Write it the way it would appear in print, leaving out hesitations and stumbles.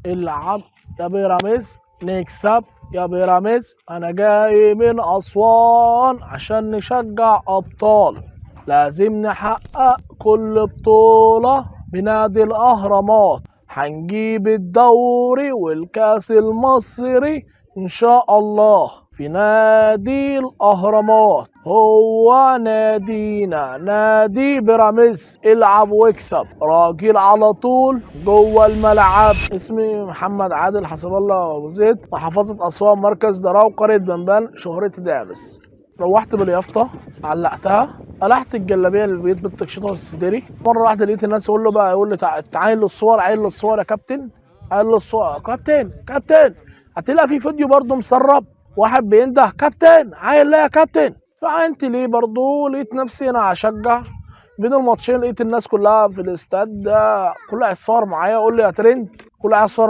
العب يا بيراميدز، نكسب يا بيراميدز. انا جاي من اسوان عشان نشجع ابطال، لازم نحقق كل بطولة بنادي الاهرامات. هنجيب الدوري والكاس المصري ان شاء الله في نادي الاهرامات. هو نادينا نادي بيراميدز، العب واكسب، راجل على طول جوه الملعب. اسمي محمد عادل، حسب الله ابو زيد، محافظة اسوان، مركز دراو، قرية بنبان، شهرتي دامس. روحت باليافطة، علقتها، قلعت الجلابيه اللي البيت بالتكشيطه الصدري. مره واحده لقيت الناس يقول لي تعال له الصور، عايل له الصور يا كابتن، قال له الصور كابتن كابتن. هتلاقي في فيديو برضه مسرب، واحد بينده كابتن، عايل لا يا كابتن. فعينت ليه برضه، لقيت نفسي انا هشجع. بين الماتشين لقيت الناس كلها في الاستاد كلها عايز تصور معايا، اقول لي يا ترند، كلها عايز تصور